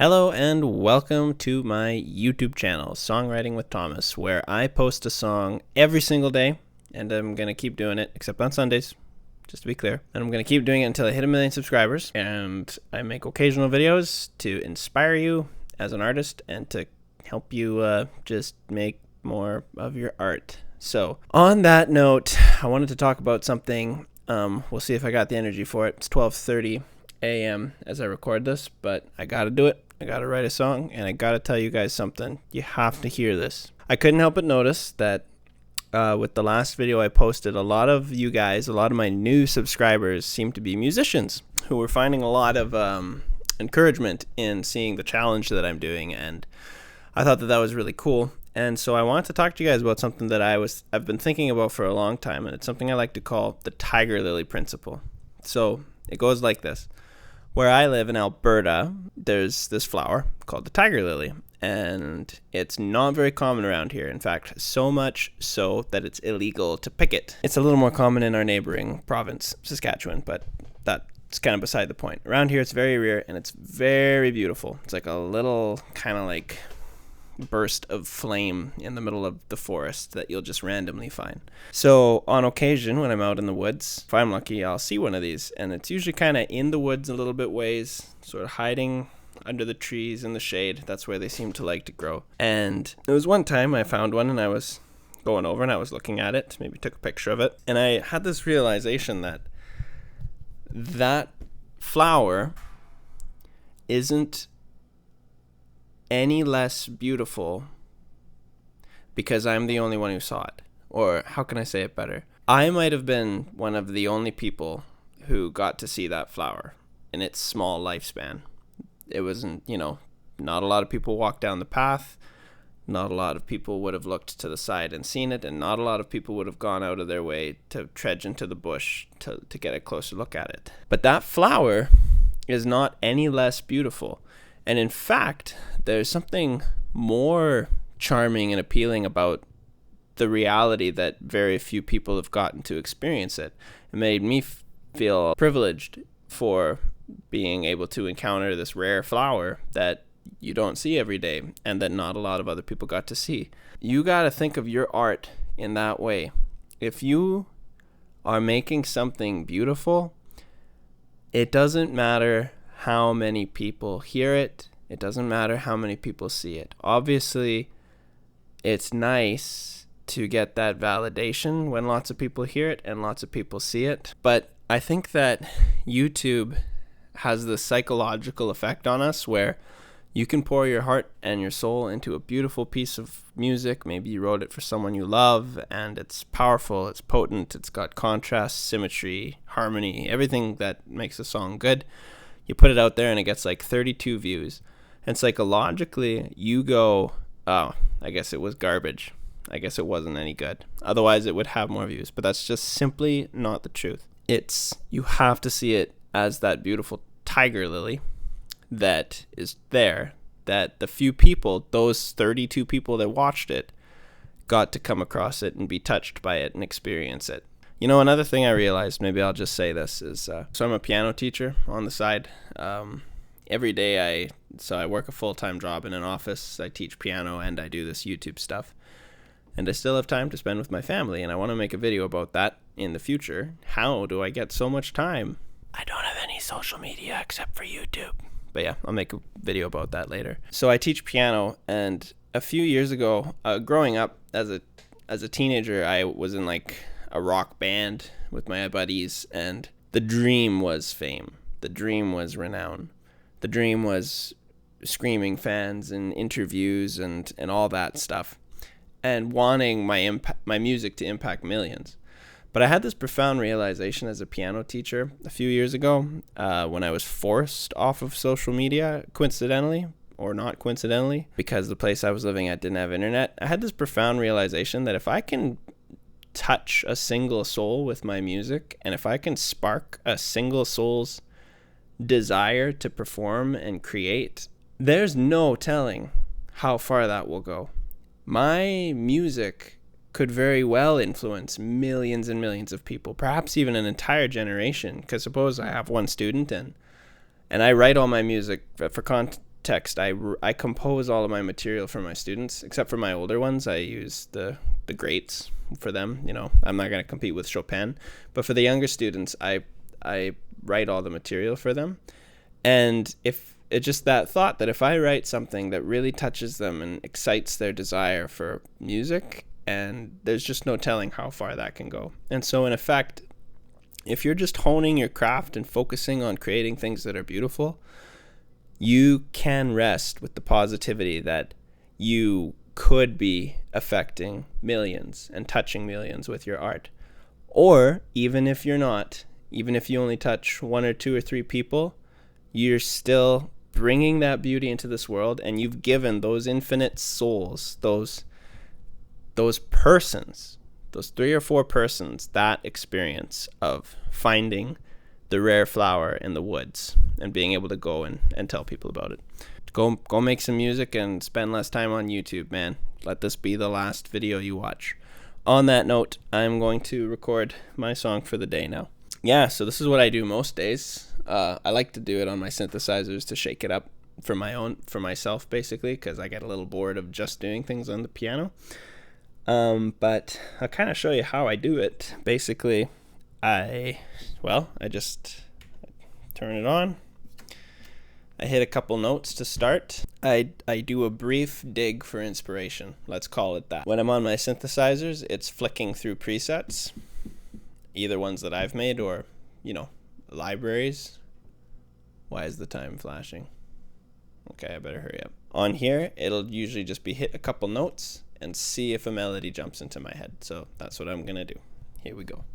Hello and welcome to my YouTube channel, Songwriting with Thomas, where I post a song every single day, and I'm going to keep doing it, except on Sundays, just to be clear. And I'm going to keep doing it until I hit 1 million subscribers, and I make occasional videos to inspire you as an artist and to help you just make more of your art. So, on that note, I wanted to talk about something. We'll see if I got the energy for it. It's 12:30 a.m. as I record this, but I gotta do it. I gotta write a song, and I gotta tell you guys something. You have to hear this. I couldn't help but notice that with the last video I posted, a lot of you guys, a lot of my new subscribers seem to be musicians who were finding a lot of encouragement in seeing the challenge that I'm doing, and I thought that was really cool. And so I wanted to talk to you guys about something that I've been thinking about for a long time, and it's something I like to call the tiger lily principle. So it goes like this. Where I live in Alberta, there's this flower called the tiger lily, and it's not very common around here. In fact, so much so that it's illegal to pick it. It's a little more common in our neighboring province, Saskatchewan, but that's kind of beside the point. Around here, it's very rare, and it's very beautiful. It's like a little kind of like burst of flame in the middle of the forest that you'll just randomly find. So on occasion, when I'm out in the woods, if I'm lucky, I'll see one of these, and it's usually kind of in the woods a little bit ways, sort of hiding under the trees in the shade. That's where they seem to like to grow. And it was one time I found one, and I was going over and I was looking at it, maybe took a picture of it, and I had this realization that flower isn't any less beautiful because I'm the only one who saw it. Or how can I say it better? I might have been one of the only people who got to see that flower in its small lifespan. It wasn't, not a lot of people walked down the path. Not a lot of people would have looked to the side and seen it, and not a lot of people would have gone out of their way to trudge into the bush to get a closer look at it. But that flower is not any less beautiful. And in fact, there's something more charming and appealing about the reality that very few people have gotten to experience it. It made me feel privileged for being able to encounter this rare flower that you don't see every day and that not a lot of other people got to see. You got to think of your art in that way. If you are making something beautiful, it doesn't matter how many people hear it. It doesn't matter how many people see it. Obviously, it's nice to get that validation when lots of people hear it and lots of people see it. But I think that YouTube has this psychological effect on us where you can pour your heart and your soul into a beautiful piece of music. Maybe you wrote it for someone you love, and it's powerful, it's potent, it's got contrast, symmetry, harmony, everything that makes a song good. You put it out there and it gets like 32 views. And psychologically, you go, oh, I guess it was garbage. I guess it wasn't any good. Otherwise, it would have more views. But that's just simply not the truth. You have to see it as that beautiful tiger lily that is there, that the few people, those 32 people that watched it, got to come across it and be touched by it and experience it. Another thing I realized, maybe I'll just say this, is so I'm a piano teacher on the side. Every day I work a full-time job in an office. I teach piano and I do this YouTube stuff. And I still have time to spend with my family, and I want to make a video about that in the future. How do I get so much time? I don't have any social media except for YouTube. But yeah, I'll make a video about that later. So I teach piano, and a few years ago, growing up as a teenager, I was in like a rock band with my buddies, and the dream was fame. The dream was renown. The dream was screaming fans and interviews and all that stuff, and wanting my music to impact millions. But I had this profound realization as a piano teacher a few years ago when I was forced off of social media, coincidentally or not coincidentally, because the place I was living at didn't have internet. I had this profound realization that if I can touch a single soul with my music, and if I can spark a single soul's desire to perform and create, there's no telling how far that will go. My music could very well influence millions and millions of people, perhaps even an entire generation. Because suppose I have one student and I write all my music for text. I compose all of my material for my students, except for my older ones. I use the greats for them. You know, I'm not going to compete with Chopin, but for the younger students, I write all the material for them. And if it's just that thought that if I write something that really touches them and excites their desire for music, and there's just no telling how far that can go. And so in effect, if you're just honing your craft and focusing on creating things that are beautiful, you can rest with the positivity that you could be affecting millions and touching millions with your art. Or even if you're not, even if you only touch 1 or 2 or 3 people, you're still bringing that beauty into this world, and you've given those infinite souls, those persons, those 3 or 4 persons, that experience of finding the rare flower in the woods and being able to go and tell people about it. Go make some music and spend less time on YouTube, man. Let this be the last video you watch. On that note, I'm going to record my song for the day now. Yeah, so this is what I do most days. I like to do it on my synthesizers to shake it up for myself, basically, because I get a little bored of just doing things on the piano. But I'll kind of show you how I do it. Basically, I just turn it on. I hit a couple notes to start. I do a brief dig for inspiration. Let's call it that. When I'm on my synthesizers, it's flicking through presets, either ones that I've made or, libraries. Why is the time flashing? Okay, I better hurry up. On here, it'll usually just be hit a couple notes and see if a melody jumps into my head. So that's what I'm going to do. Here we go.